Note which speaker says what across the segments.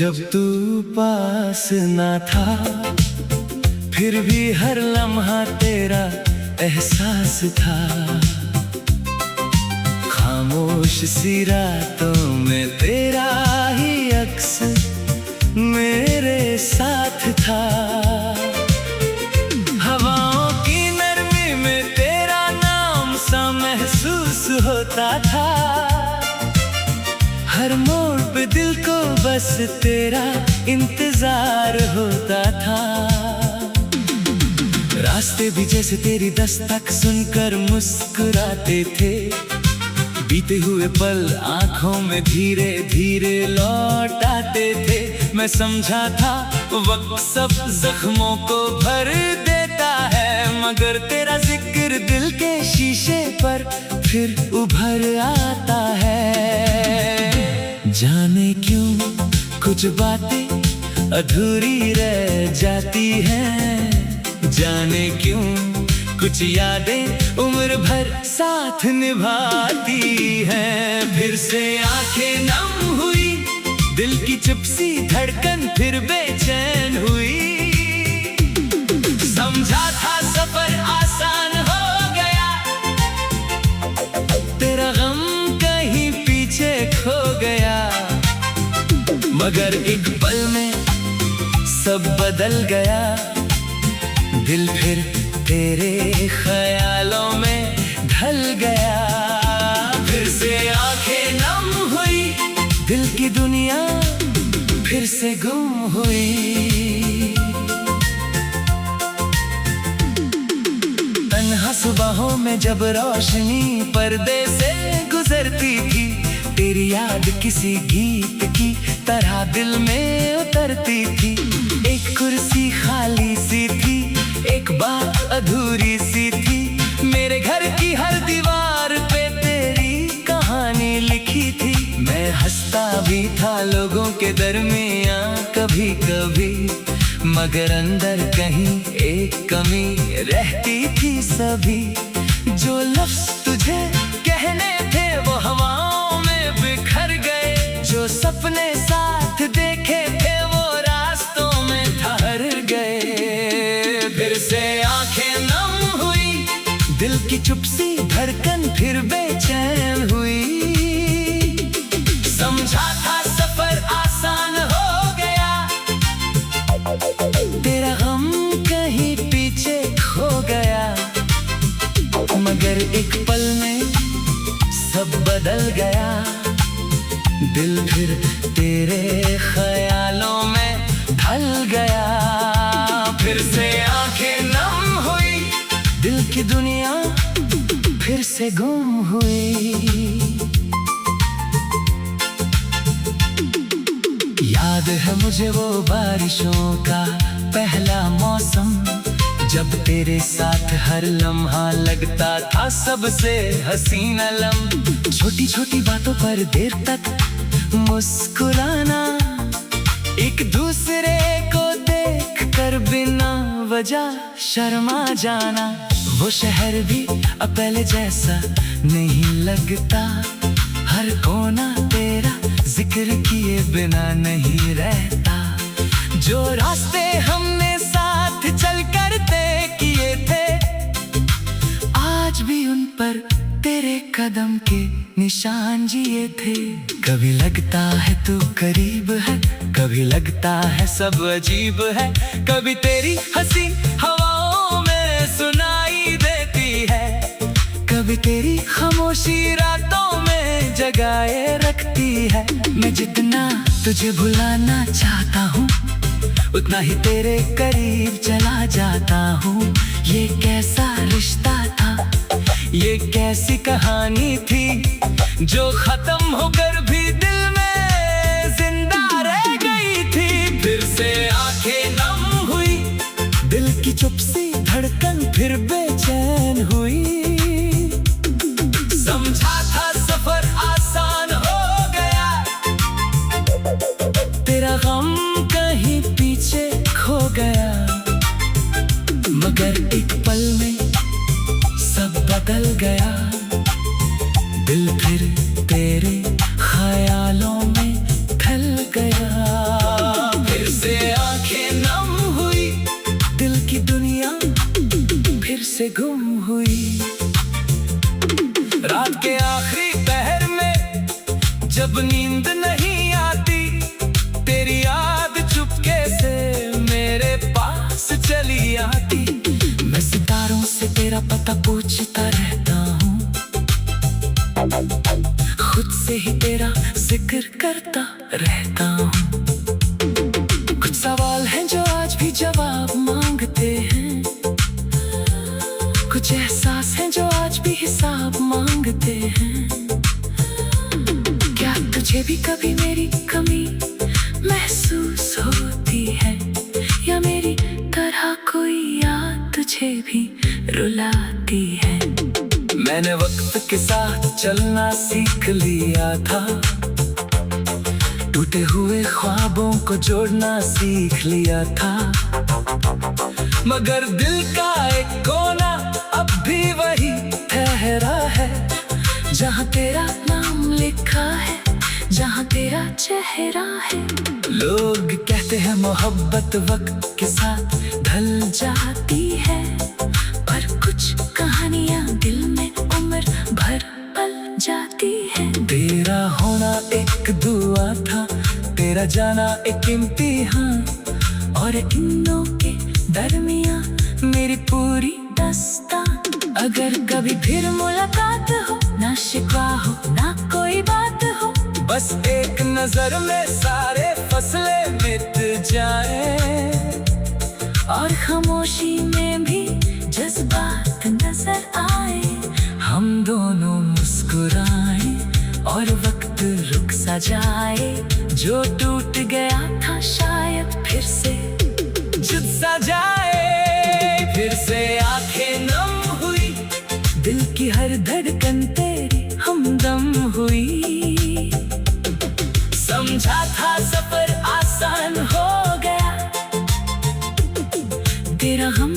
Speaker 1: जब तू पास ना था, फिर भी हर लम्हा तेरा एहसास था। खामोश सी रातों में तेरा ही अक्स मेरे साथ था। हवाओं की नरमी में तेरा नाम सा महसूस होता था। हर मोड़ पे दिल को बस तेरा इंतजार होता था। रास्ते भी जैसे तेरी दस्तक सुनकर मुस्कुराते थे। बीते हुए पल आंखों में धीरे धीरे लौट आते थे। मैं समझा था वक्त सब जख्मों को भर देता है, मगर तेरा जिक्र दिल के शीशे पर फिर उभर आता है। जाने क्यों कुछ बातें अधूरी रह जाती हैं, जाने क्यों कुछ यादें उम्र भर साथ निभाती हैं। फिर से आंखें नम हुई, दिल की चुप सी धड़कन फिर बेचैन हुई। समझा था सफर आसान हो गया, तेरा गम कहीं पीछे खो गया। मगर एक पल में सब बदल गया, दिल फिर तेरे ख्यालों में ढल गया। फिर से आंखें नम हुई, दिल की दुनिया फिर से गुम हुई। तन्हा सुबहों में जब रोशनी पर्दे से गुजरती थी, तेरी याद किसी गीत की तरह दिल में उतरती थी। एक कुर्सी खाली सी थी, एक बात अधूरी सी थी। मेरे घर की हर दीवार पे तेरी कहानी लिखी थी। मैं हंसता भी था लोगों के दरमियां कभी कभी, मगर अंदर कहीं एक कमी रहती थी सभी। जो लफ्ज तुझे कहने थे वो हवाओं में बिखर गए, जो सपने साथ देखे थे वो रास्तों में ठहर गए। फिर से आंखें नम हुई, दिल की चुप सी धड़कन फिर बेचैन हुई। समझा था सफर आसान हो गया, तेरा गम कहीं पीछे खो गया। मगर एक पल में सब बदल गया, दिल फिर तेरे ख्यालों में ढल गया। फिर से आंखें नम हुई, दिल की दुनिया फिर से गुम हुई। याद है मुझे वो बारिशों का पहला मौसम, जब तेरे साथ हर लम्हा लगता था सबसे हसीन लम्हा। छोटी छोटी बातों पर देर तक मुस्कुराना, एक दूसरे को देख कर बिना वजह शर्मा जाना। वो शहर भी अब पहले जैसा नहीं लगता, हर कोना तेरा जिक्र किए बिना नहीं रहता। जो रास्ते हमने साथ चल कर तय किए थे, आज भी उन पर तेरे कदम के निशान जिए थे। कभी लगता है तू करीब है, कभी लगता है सब अजीब है। कभी तेरी हंसी हवाओं में सुनाई देती है, कभी तेरी खामोशी रातों में जगाए रखती है। मैं जितना तुझे भुलाना चाहता हूँ, उतना ही तेरे करीब चला जाता हूँ। ये कैसा रिश्ता था, ये कैसी कहानी थी, जो खत्म होकर भी दिल में जिंदा रह गई थी। फिर से आंखें नम हुई, दिल की चुप सी धड़कन फिर बेचैन हुई। समझा था सफर आसान हो गया, तेरा गम कहीं पीछे खो गया। मगर एक पल में सब बदल गया, दिल फिर तेरे ख्यालों में ढल गया। से गुम हुई। रात के आखिरी पहर में जब नींद नहीं आती, तेरी याद चुपके से मेरे पास चली आती। मैं सितारों से तेरा पता पूछता रहता हूँ, खुद से ही तेरा जिक्र करता रहता हूँ। कुछ सवाल हैं जो आज भी जवाब मांगते हैं, कुछ एहसास हैं जो आज भी हिसाब मांगते हैं। क्या तुझे भी कभी मेरी कमी महसूस होती है, या मेरी तरह कोई याद तुझे भी रुलाती है? मैंने वक्त के साथ चलना सीख लिया था, टूटे हुए ख्वाबों को जोड़ना सीख लिया था। मगर दिल का एक कोना अब भी वही ठहरा है, जहाँ तेरा नाम लिखा है, जहाँ तेरा चेहरा है। लोग कहते हैं मोहब्बत वक्त के साथ ढल जाती है, पर कुछ कहानियाँ दिल में उम्र भर पल जाती है। तेरा होना एक दुआ था, तेरा जाना एक इम्तिहान, और इन्नों के दरमियाँ मेरी पूरी दास्तान। अगर कभी फिर मुलाकात हो, ना शिकवा हो ना कोई बात हो, बस एक नजर में सारे फसले मिट जाए, और खामोशी में भी जज्बात नजर आए। हम दोनों मुस्कुराए और वक्त रुक सा जाए, जो टूट गया था शायद फिर से जुड़ सा जाए। फिर से आंखें नम हुई, दिल की हर धड़कन तेरी हमदम हुई। समझा था सफर आसान हो गया, तेरा गम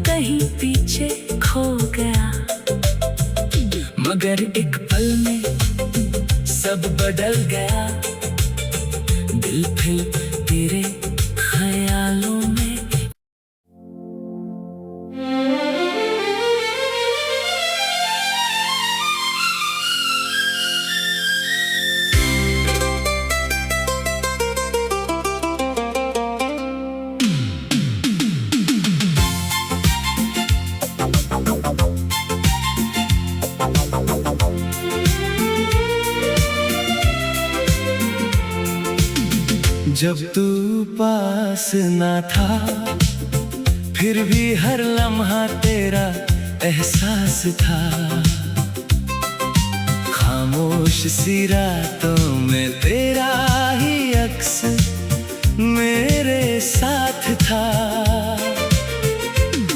Speaker 1: कहीं पीछे खो गया। मगर एक पल में सब बदल गया, दिल फिर तेरे ख्यालों में। जब तू पास ना था, फिर भी हर लम्हा तेरा एहसास था। खामोश सी रातों में तेरा ही अक्स मेरे साथ था।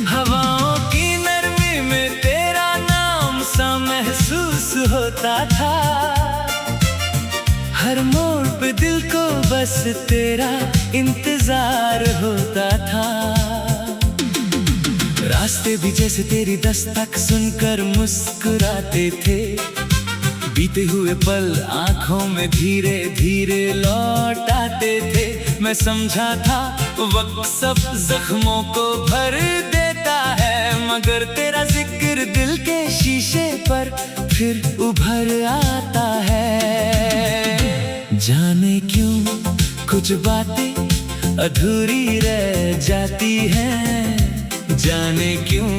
Speaker 1: हवाओं की नरमी में तेरा नाम सा महसूस होता था। हर मोड़ पे दिल को बस तेरा इंतजार होता था। रास्ते भी जैसे तेरी दस्तक सुनकर मुस्कुराते थे। बीते हुए पल आंखों में धीरे धीरे लौट आते थे। मैं समझा था वक्त सब जख्मों को भर देता है, मगर तेरा जिक्र दिल के शीशे पर फिर उभर आता है। जाने क्यों कुछ बातें अधूरी रह जाती हैं, जाने क्यों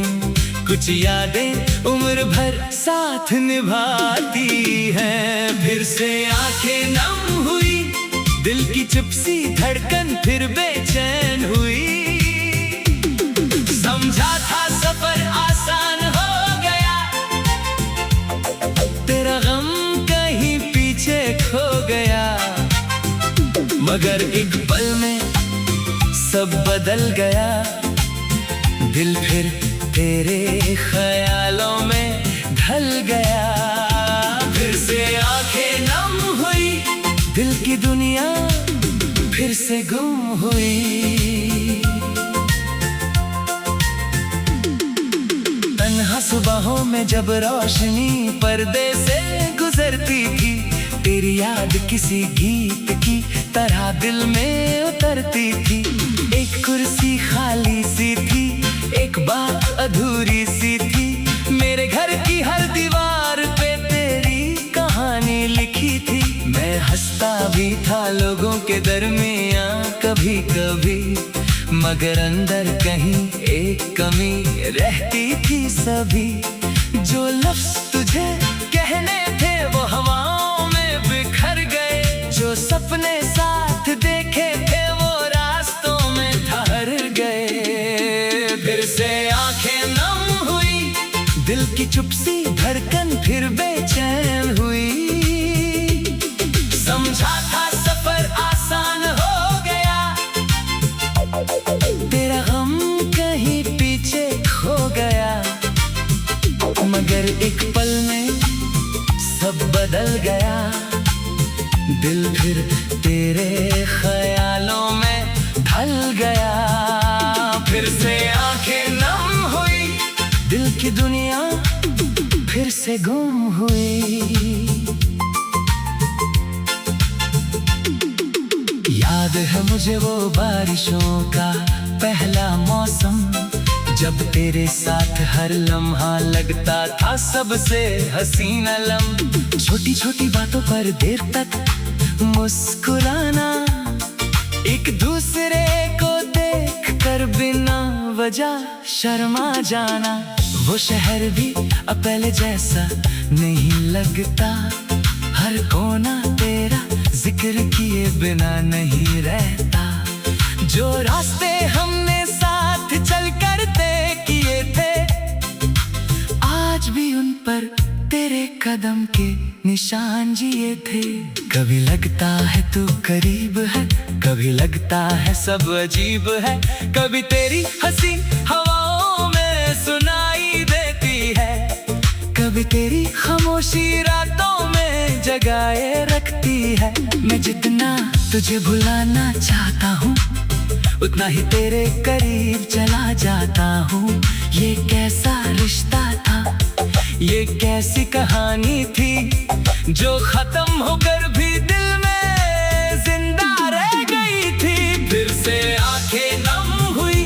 Speaker 1: कुछ यादें उम्र भर साथ निभाती हैं। फिर से आंखें नम हुई, दिल की चुप सी धड़कन फिर बेचैन हुई। समझा था सफर आसान हो गया, तेरा गम कहीं पीछे खो गया। मगर एक पल में सब बदल गया, दिल फिर तेरे ख्यालों में ढल गया। फिर से आंखें नम हुई, दिल की दुनिया फिर से गुम हुई। तन्हा सुबहों में जब रोशनी पर्दे से गुजरती थी, तेरी याद किसी गीत की तरह दिल में उतरती थी। एक कुर्सी खाली सी थी, एक बात अधूरी सी के दरमियां कभी कभी, मगर अंदर कहीं एक कमी रहती थी सभी। जो लफ्ज तुझे कहने थे वो हवाओं में बिखर गए, जो सपने साथ देखे थे वो रास्तों में ठहर गए। फिर से आंखें नम हुई, दिल की चुप सी धड़कन फिर बेचैन हुई। समझा था सफर आसान हो गया, तेरा गम कहीं पीछे खो गया, मगर एक पल में सब बदल गया। दिल फिर तेरे ख्यालों में ढल गया। फिर से आंखें नम हुई, दिल की दुनिया फिर से गुम हुई। याद है मुझे वो बारिशों का पहला मौसम, जब तेरे साथ हर लम्हा लगता था सबसे हसीन लम्हा। छोटी छोटी बातों पर देर तक मुस्कुराना, एक दूसरे को देख कर बिना वजह शर्मा जाना। वो शहर भी अब पहले जैसा नहीं लगता, हर कोना तेरा जिक्र किए बिना नहीं रहता। जो रास्ते हमने साथ चल कर तय किए थे, आज भी उन पर तेरे कदम के निशान जिए थे। कभी लगता है तू करीब है, कभी लगता है सब अजीब है, कभी तेरी हंसी हवाओं में सुनाई देती है, कभी तेरी खामोशी रातों में जगाए रखती है। मैं जितना तुझे भुलाना चाहता हूँ, उतना ही तेरे करीब चला जाता हूँ। ये कैसा रिश्ता था, ये कैसी कहानी थी, जो खत्म होकर भी दिल में जिंदा रह गई थी। फिर से आंखें नम हुई,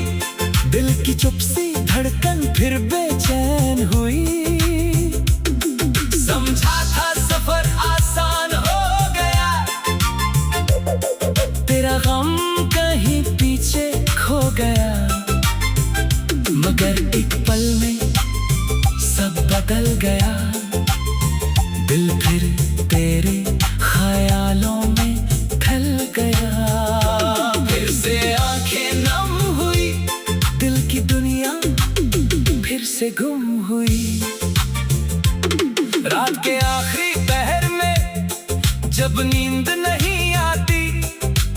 Speaker 1: दिल की चुप सी धड़कन फिर बेचैन हुई। समझा था सफर आसान हो गया, तेरा गम कहीं पीछे खो गया, मगर एक पल में सब बदल गया। दिल फिर तेरे ख्यालों में ढल गया। फिर से आंखें नम हुई, दिल की दुनिया फिर से गुम हुई। रात के आखिरी पहर में जब नींद नहीं आती,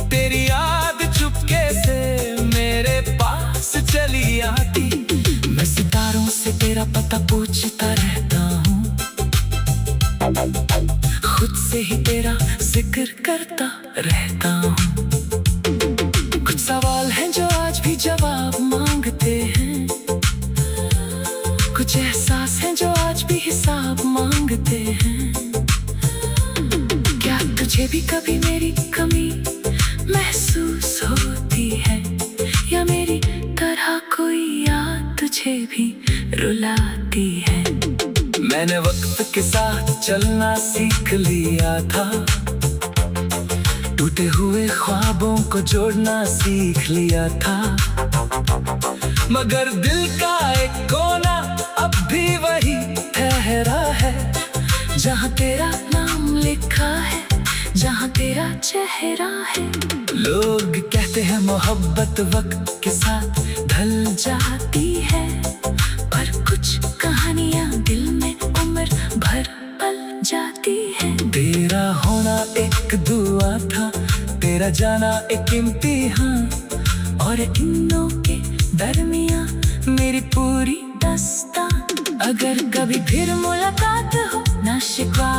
Speaker 1: तेरी याद चुपके से मेरे पास चली आती। मैं सितारों से तेरा पता पूछता रहता हूँ, खुद से ही तेरा जिक्र करता रहता हूँ। कुछ सवाल हैं जो आज भी जवाब मांगते हैं, कुछ एहसास हैं जो आज भी हिसाब मांगते हैं। क्या तुझे भी कभी मेरी कमी महसूस होती है, या मेरी तरह कोई याद तुझे भी रुलाती है? मैंने वक्त के साथ चलना सीख लिया था, टूटे हुए ख्वाबों को जोड़ना सीख लिया था, मगर दिल का एक कोना अब भी वही ठहरा है, जहाँ तेरा नाम लिखा है, जहाँ तेरा चेहरा है। लोग कहते हैं मोहब्बत वक्त के साथ ढल जाती है, पर कुछ कहानियाँ दिल में उम्र भर पल जाती है। तेरा होना एक दुआ था, तेरा जाना एक इम्तिहान, और इन्नों के दरमियाँ मेरी पूरी दास्तान। अगर कभी फिर मुलाकात हो, ना शिकवा